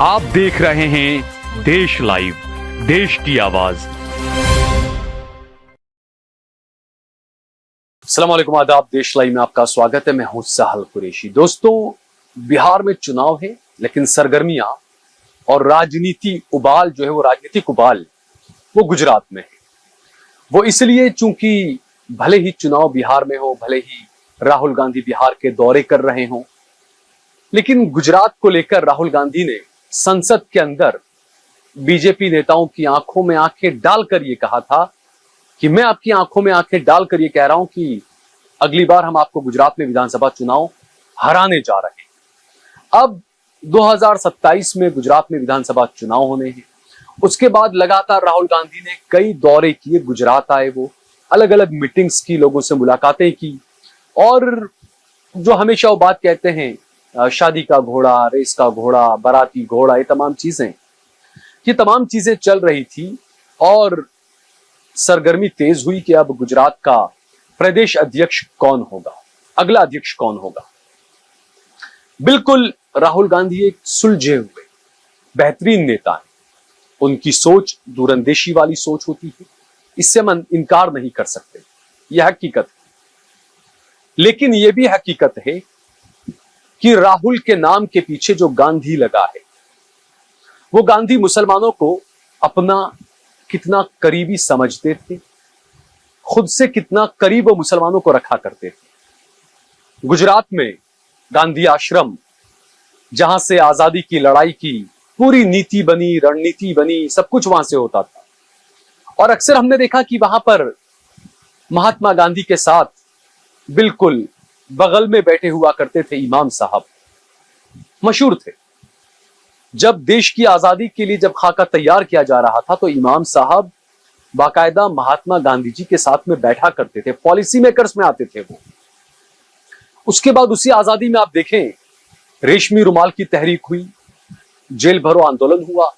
आप देख रहे हैं देश लाइव, देश की आवाज। अस्सलाम वालेकुम, आदाब। देश लाइव में आपका स्वागत है। मैं हूं साहल कुरैशी। दोस्तों, बिहार में चुनाव है, लेकिन सरगर्मियां और राजनीति उबाल जो है, वो राजनीतिक उबाल वो गुजरात में है। वो इसलिए चूंकि भले ही चुनाव बिहार में हो, भले ही राहुल गांधी बिहार के दौरे कर रहे हों, लेकिन गुजरात को लेकर राहुल गांधी ने संसद के अंदर बीजेपी नेताओं की आंखों में आंखें डालकर यह कहा था कि मैं आपकी आंखों में आंखें डालकर यह कह रहा हूं कि अगली बार हम आपको गुजरात में विधानसभा चुनाव हराने जा रहे हैं। अब 2027 में गुजरात में विधानसभा चुनाव होने हैं। उसके बाद लगातार राहुल गांधी ने कई दौरे किए, गुजरात आए, वो अलग अलग मीटिंग्स की, लोगों से मुलाकातें की, और जो हमेशा वो बात कहते हैं, शादी का घोड़ा, रेस का घोड़ा, बाराती घोड़ा, ये तमाम चीजें चल रही थी। और सरगर्मी तेज हुई कि अब गुजरात का प्रदेश अध्यक्ष कौन होगा, अगला अध्यक्ष कौन होगा। बिल्कुल राहुल गांधी एक सुलझे हुए बेहतरीन नेता है। उनकी सोच दूरंदेशी वाली सोच होती है, इससे हम इनकार नहीं कर सकते, यह हकीकत है। लेकिन यह भी हकीकत है कि राहुल के नाम के पीछे जो गांधी लगा है, वो गांधी मुसलमानों को अपना कितना करीबी समझते थे, खुद से कितना करीब वो मुसलमानों को रखा करते थे। गुजरात में गांधी आश्रम, जहां से आजादी की लड़ाई की पूरी नीति बनी, रणनीति बनी, सब कुछ वहां से होता था। और अक्सर हमने देखा कि वहां पर महात्मा गांधी के साथ बिल्कुल बगल में बैठे हुआ करते थे इमाम साहब, मशहूर थे। जब देश की आजादी के लिए जब खाका तैयार किया जा रहा था, तो इमाम साहब बाकायदा महात्मा गांधी जी के साथ में बैठा करते थे, पॉलिसी मेकर्स में आते थे वो। उसके बाद उसी आजादी में आप देखें, रेशमी रुमाल की तहरीक हुई, जेल भरो आंदोलन हुआ,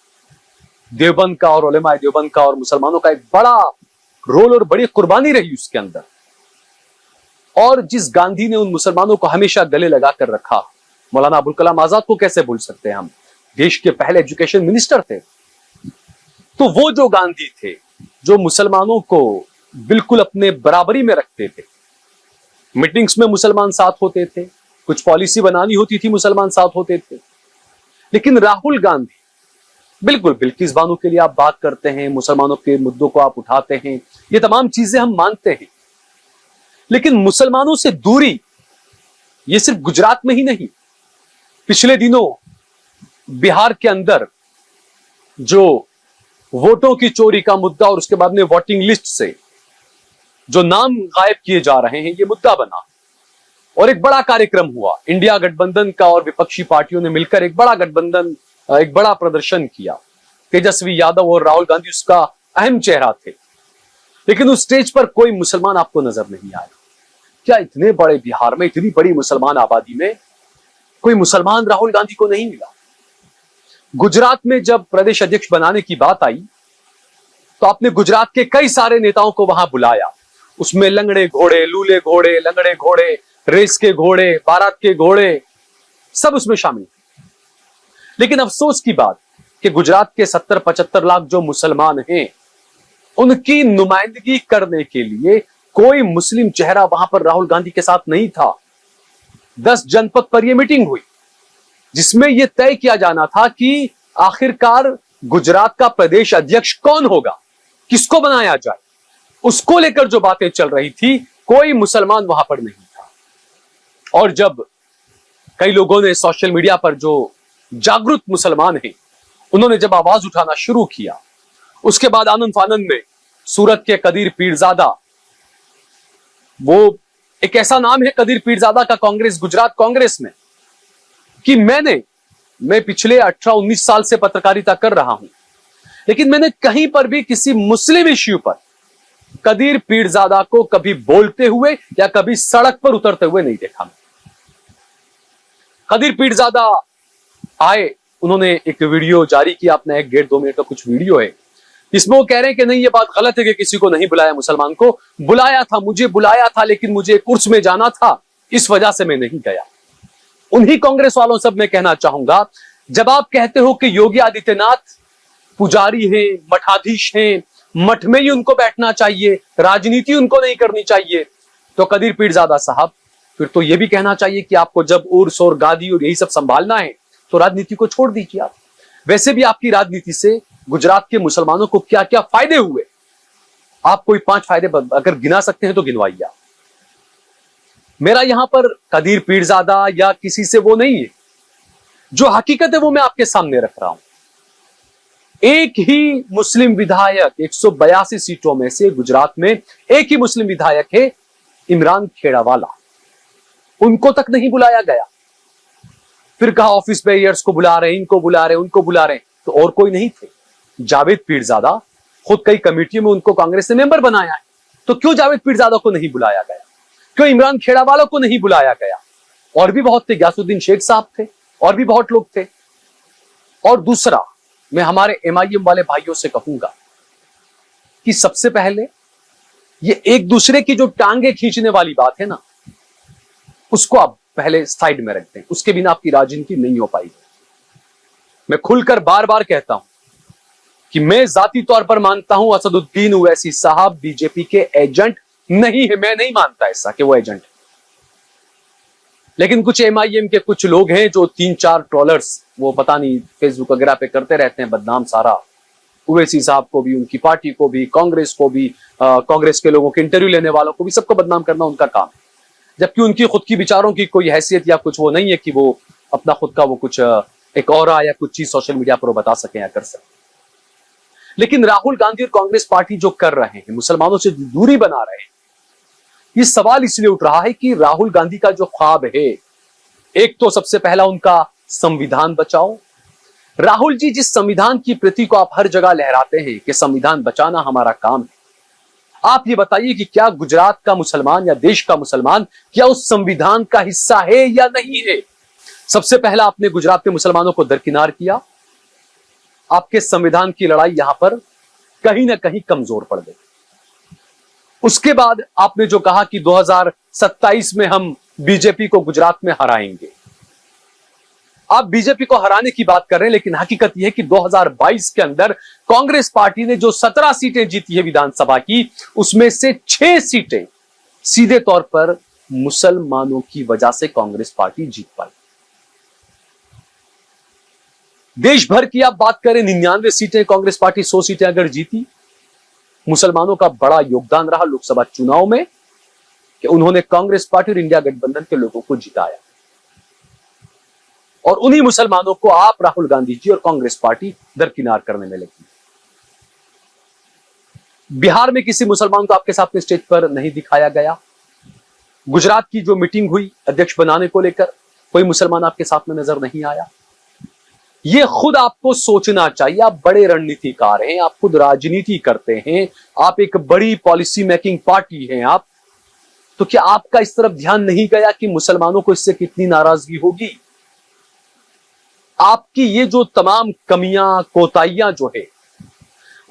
देवबंद का और उलेमाए देवबंद का और मुसलमानों का एक बड़ा रोल और बड़ी कुर्बानी रही उसके अंदर। और जिस गांधी ने उन मुसलमानों को हमेशा गले लगाकर रखा, मौलाना अबुल कलाम आजाद को कैसे भूल सकते हैं हम, देश के पहले एजुकेशन मिनिस्टर थे। तो वो जो गांधी थे, जो मुसलमानों को बिल्कुल अपने बराबरी में रखते थे, मीटिंग्स में मुसलमान साथ होते थे, कुछ पॉलिसी बनानी होती थी मुसलमान साथ होते थे। लेकिन राहुल गांधी बिल्कुल बिल्किस बानो के लिए आप बात करते हैं, मुसलमानों के मुद्दों को आप उठाते हैं, ये तमाम चीजें हम मानते हैं। लेकिन मुसलमानों से दूरी, ये सिर्फ गुजरात में ही नहीं, पिछले दिनों बिहार के अंदर जो वोटों की चोरी का मुद्दा और उसके बाद में वोटिंग लिस्ट से जो नाम गायब किए जा रहे हैं, ये मुद्दा बना और एक बड़ा कार्यक्रम हुआ। इंडिया गठबंधन का और विपक्षी पार्टियों ने मिलकर एक बड़ा प्रदर्शन किया। तेजस्वी यादव और राहुल गांधी उसका अहम चेहरा थे। लेकिन उस स्टेज पर कोई मुसलमान आपको नजर नहीं आया। क्या इतने बड़े बिहार में, इतनी बड़ी मुसलमान आबादी में कोई मुसलमान राहुल गांधी को नहीं मिला? गुजरात में जब प्रदेश अध्यक्ष बनाने की बात आई, तो आपने गुजरात के कई सारे नेताओं को वहां बुलाया। उसमें लंगड़े घोड़े, लूले घोड़े, लंगड़े घोड़े, रेस के घोड़े, बारात के घोड़े, सब उसमें शामिल थे। लेकिन अफसोस की बात कि गुजरात के 70-75 लाख जो मुसलमान हैं, उनकी नुमाइंदगी करने के लिए कोई मुस्लिम चेहरा वहां पर राहुल गांधी के साथ नहीं था। 10 जनपद पर यह मीटिंग हुई, जिसमें यह तय किया जाना था कि आखिरकार गुजरात का प्रदेश अध्यक्ष कौन होगा, किसको बनाया जाए। उसको लेकर जो बातें चल रही थी, कोई मुसलमान वहां पर नहीं था। और जब कई लोगों ने सोशल मीडिया पर, जो जागरूक मुसलमान हैं, उन्होंने जब आवाज उठाना शुरू किया, उसके बाद आनंद फानंद में सूरत के कदीर पीरजादा, वो एक ऐसा नाम है कदीर पीरजादा का कांग्रेस, गुजरात कांग्रेस में, कि मैं पिछले 18-19 साल से पत्रकारिता कर रहा हूं, लेकिन मैंने कहीं पर भी किसी मुस्लिम इश्यू पर कदीर पीरजादा को कभी बोलते हुए या कभी सड़क पर उतरते हुए नहीं देखा। कदीर पीरजादा आए, उन्होंने एक वीडियो जारी किया अपना, 1-1.5-2 मिनट का कुछ वीडियो है, इसमें वो कह रहे हैं कि नहीं, ये बात गलत है कि किसी को नहीं बुलाया, मुसलमान को बुलाया था, मुझे बुलाया था, लेकिन मुझे उर्स में जाना था, इस वजह से मैं नहीं गया। उन्हीं कांग्रेस वालों सब मैं कहना चाहूंगा जब आप कहते हो कि योगी आदित्यनाथ पुजारी हैं, मठाधीश हैं, मठ में ही उनको बैठना चाहिए, राजनीति उनको नहीं करनी चाहिए, तो कदीर पीरजादा साहब फिर तो यह भी कहना चाहिए कि आपको जब उर्स और गादी और यही सब संभालना है तो राजनीति को छोड़ दीजिए आप। वैसे भी आपकी राजनीति से गुजरात के मुसलमानों को क्या क्या फायदे हुए, आप कोई 5 फायदे अगर गिना सकते हैं तो गिनवाइए आप। मेरा यहां पर कदीर पीरजादा या किसी से वो नहीं है, जो हकीकत है वो मैं आपके सामने रख रहा हूं। एक ही मुस्लिम विधायक 182 सीटों में से गुजरात में एक ही मुस्लिम विधायक है, इमरान खेड़ावाला, उनको तक नहीं बुलाया गया। फिर कहा ऑफिस बेयर्स को बुला रहे हैं, इनको बुला रहे हैं, उनको बुला रहे हैं, तो और कोई नहीं थे। जावेद पीरजादा खुद कई कमेटियों में उनको कांग्रेस ने मेंबर बनाया है, तो क्यों जावेद पीरजादा को नहीं बुलाया गया, क्यों इमरान खेड़ावाला को नहीं बुलाया गया? और भी बहुत थे, गयासुद्दीन शेख साहब थे, और भी बहुत लोग थे। और दूसरा, मैं हमारे एमआईएम वाले भाइयों से कहूंगा कि सबसे पहले ये एक दूसरे की जो टांगे खींचने वाली बात है ना, उसको आप पहले साइड में रखते हैं। उसके बिना आपकी राजनीति नहीं हो पाएगी। मैं खुलकर बार बार कहता हूं कि मैं जाती तौर पर मानता हूं असदुद्दीन ओवैसी साहब बीजेपी के एजेंट नहीं है। मैं नहीं मानता ऐसा कि वो एजेंट है, लेकिन कुछ एमआईएम के कुछ लोग हैं जो 3-4 ट्रोलर्स वो पता नहीं फेसबुक वगैरह पे करते रहते हैं बदनाम सारा, ओवैसी साहब को भी, उनकी पार्टी को भी, कांग्रेस को भी, कांग्रेस के लोगों के इंटरव्यू लेने वालों को भी, सबको बदनाम करना उनका काम है। जबकि उनकी खुद की विचारों की कोई हैसियत या कुछ वो नहीं है कि वो अपना खुद का वो कुछ एक ऑरा या कुछ चीज सोशल मीडिया पर वो बता सके या कर सके। लेकिन राहुल गांधी और कांग्रेस पार्टी जो कर रहे हैं, मुसलमानों से दूरी बना रहे हैं, ये सवाल इसलिए उठ रहा है कि राहुल गांधी का जो ख्वाब है, एक तो सबसे पहला उनका संविधान बचाओ। राहुल जी जिस संविधान की प्रति को आप हर जगह लहराते हैं कि संविधान बचाना हमारा काम है, आप ये बताइए कि क्या गुजरात का मुसलमान या देश का मुसलमान क्या उस संविधान का हिस्सा है या नहीं है? सबसे पहला आपने गुजरात के मुसलमानों को दरकिनार किया। आपके संविधान की लड़ाई यहां पर कहीं ना कहीं कमजोर पड़ गई। उसके बाद आपने जो कहा कि 2027 में हम बीजेपी को गुजरात में हराएंगे। आप बीजेपी को हराने की बात कर रहे हैं, लेकिन हकीकत यह है कि 2022 के अंदर कांग्रेस पार्टी ने जो 17 सीटें जीती है विधानसभा की, उसमें से 6 सीटें सीधे तौर पर मुसलमानों की वजह से कांग्रेस पार्टी जीत पाई। देश भर की आप बात करें, 99 सीटें कांग्रेस पार्टी, 100 सीटें अगर जीती, मुसलमानों का बड़ा योगदान रहा लोकसभा चुनाव में कि उन्होंने कांग्रेस पार्टी और इंडिया गठबंधन के लोगों को जिताया। और उन्हीं मुसलमानों को आप राहुल गांधी जी और कांग्रेस पार्टी दरकिनार करने में लगी। बिहार में किसी मुसलमान को आपके सामने स्टेज पर नहीं दिखाया गया। गुजरात की जो मीटिंग हुई अध्यक्ष बनाने को लेकर, कोई मुसलमान आपके साथ में नजर नहीं आया। यह खुद आपको सोचना चाहिए। आप बड़े रणनीतिकार हैं, आप खुद राजनीति करते हैं, आप एक बड़ी पॉलिसी मेकिंग पार्टी हैं आप, तो क्या आपका इस तरफ ध्यान नहीं गया कि मुसलमानों को इससे कितनी नाराजगी होगी? आपकी ये जो तमाम कमियां कोताहियां जो है,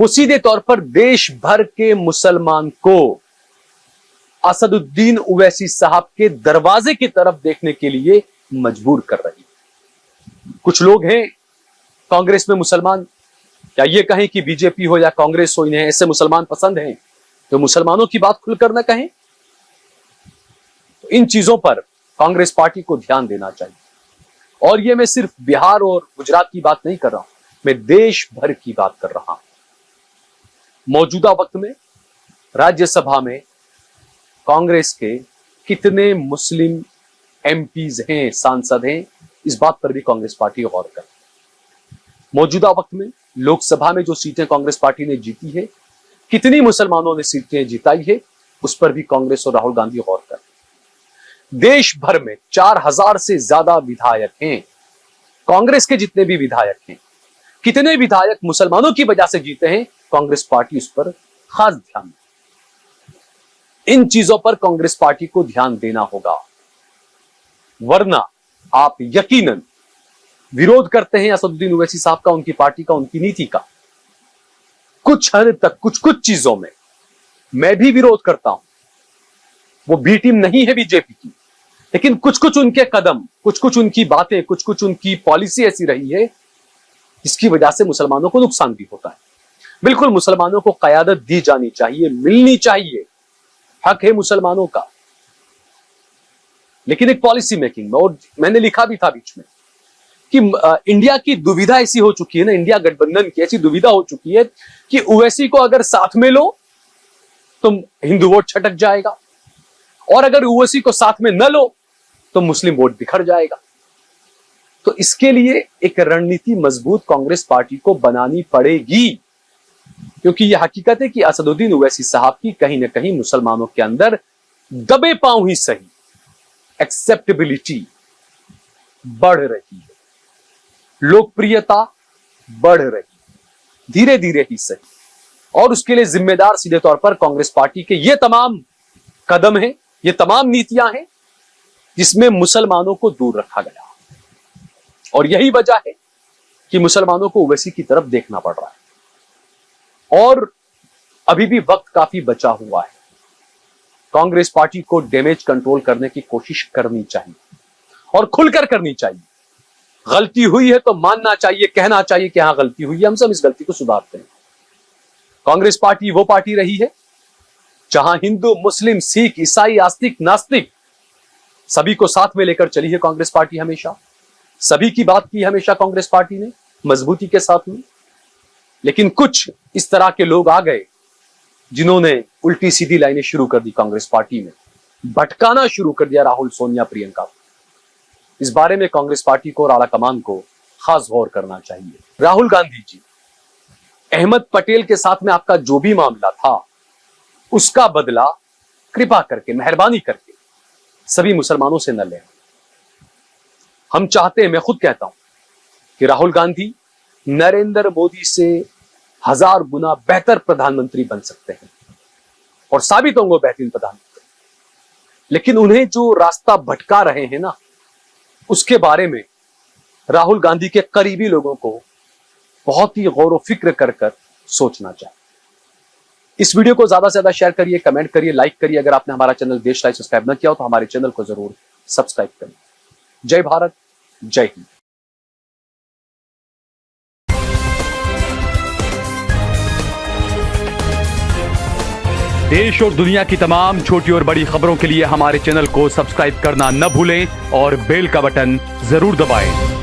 वो सीधे तौर पर देश भर के मुसलमान को असदुद्दीन ओवैसी साहब के दरवाजे की तरफ देखने के लिए मजबूर कर रही है। कुछ लोग हैं कांग्रेस में मुसलमान, या ये कहें कि बीजेपी हो या कांग्रेस हो, इन्हें ऐसे मुसलमान पसंद हैं जो मुसलमानों की बात खुलकर न कहें। तो इन चीजों पर कांग्रेस पार्टी को ध्यान देना चाहिए। और ये मैं सिर्फ बिहार और गुजरात की बात नहीं कर रहा हूं, मैं देश भर की बात कर रहा हूं। मौजूदा वक्त में राज्यसभा में कांग्रेस के कितने मुस्लिम एमपीज हैं, सांसद हैं, इस बात पर भी कांग्रेस पार्टी गौर करे। मौजूदा वक्त में लोकसभा में जो सीटें कांग्रेस पार्टी ने जीती है, कितनी मुसलमानों ने सीटें जिताई है, उस पर भी कांग्रेस और राहुल गांधी गौर करें। देश भर में 4000 से ज्यादा विधायक हैं, कांग्रेस के जितने भी विधायक हैं, कितने विधायक मुसलमानों की वजह से जीते हैं, कांग्रेस पार्टी उस पर खास ध्यान दे। इन चीजों पर कांग्रेस पार्टी को ध्यान देना होगा, वरना आप यकीनन विरोध करते हैं असदुद्दीन ओवैसी साहब का, उनकी पार्टी का, उनकी नीति का। कुछ हद तक कुछ चीजों में मैं भी विरोध करता हूं। वो बी टीम नहीं है बीजेपी की, लेकिन कुछ कुछ उनके कदम, कुछ कुछ उनकी बातें, कुछ कुछ उनकी पॉलिसी ऐसी रही है जिसकी वजह से मुसलमानों को नुकसान भी होता है। बिल्कुल मुसलमानों को क़यादत दी जानी चाहिए, मिलनी चाहिए, हक है मुसलमानों का। लेकिन एक पॉलिसी मेकिंग में, और मैंने लिखा भी था बीच में कि इंडिया की दुविधा ऐसी हो चुकी है ना, इंडिया गठबंधन की ऐसी दुविधा हो चुकी है कि ओवैसी को अगर साथ में लो तो हिंदू वोट छटक जाएगा, और अगर ओवैसी को साथ में न लो तो मुस्लिम वोट बिखर जाएगा। तो इसके लिए एक रणनीति मजबूत कांग्रेस पार्टी को बनानी पड़ेगी, क्योंकि यह हकीकत है कि असदुद्दीन ओवैसी साहब की कहीं ना कहीं मुसलमानों के अंदर दबे पांव ही सही एक्सेप्टेबिलिटी बढ़ रही है, लोकप्रियता बढ़ रही है, धीरे धीरे ही सही। और उसके लिए जिम्मेदार सीधे तौर पर कांग्रेस पार्टी के ये तमाम कदम हैं, ये तमाम नीतियां हैं जिसमें मुसलमानों को दूर रखा गया। और यही वजह है कि मुसलमानों को ओवैसी की तरफ देखना पड़ रहा है। और अभी भी वक्त काफी बचा हुआ है। कांग्रेस पार्टी को डैमेज कंट्रोल करने की कोशिश करनी चाहिए, और खुलकर करनी चाहिए। गलती हुई है तो मानना चाहिए, कहना चाहिए कि हां गलती हुई है, हम सब इस गलती को सुधारते हैं। कांग्रेस पार्टी वो पार्टी रही है जहां हिंदू, मुस्लिम, सिख, ईसाई, आस्तिक, नास्तिक सभी को साथ में लेकर चली है कांग्रेस पार्टी। हमेशा सभी की बात की हमेशा कांग्रेस पार्टी ने मजबूती के साथ में। लेकिन कुछ इस तरह के लोग आ गए जिन्होंने उल्टी सीधी लाइनें शुरू कर दी कांग्रेस पार्टी में, भटकाना शुरू कर दिया राहुल, सोनिया, प्रियंका को। इस बारे में कांग्रेस पार्टी को और आला कमान को खास गौर करना चाहिए। राहुल गांधी जी, अहमद पटेल के साथ में आपका जो भी मामला था उसका बदला कृपा करके, मेहरबानी करके सभी मुसलमानों से न लें। हम चाहते हैं, मैं खुद कहता हूं कि राहुल गांधी नरेंद्र मोदी से 1000 गुना बेहतर प्रधानमंत्री बन सकते हैं और साबित होंगे बेहतरीन प्रधानमंत्री। लेकिन उन्हें जो रास्ता भटका रहे हैं ना, उसके बारे में राहुल गांधी के करीबी लोगों को बहुत ही गौर व फिक्र कर सोचना चाहिए। इस वीडियो को ज्यादा से ज्यादा शेयर करिए, कमेंट करिए, लाइक करिए। अगर आपने हमारा चैनल देश लाइव सब्सक्राइब न किया हो तो हमारे चैनल को जरूर सब्सक्राइब करिए। जय भारत, जय हिंद। देश और दुनिया की तमाम छोटी और बड़ी खबरों के लिए हमारे चैनल को सब्सक्राइब करना न भूलें और बेल का बटन जरूर दबाएं।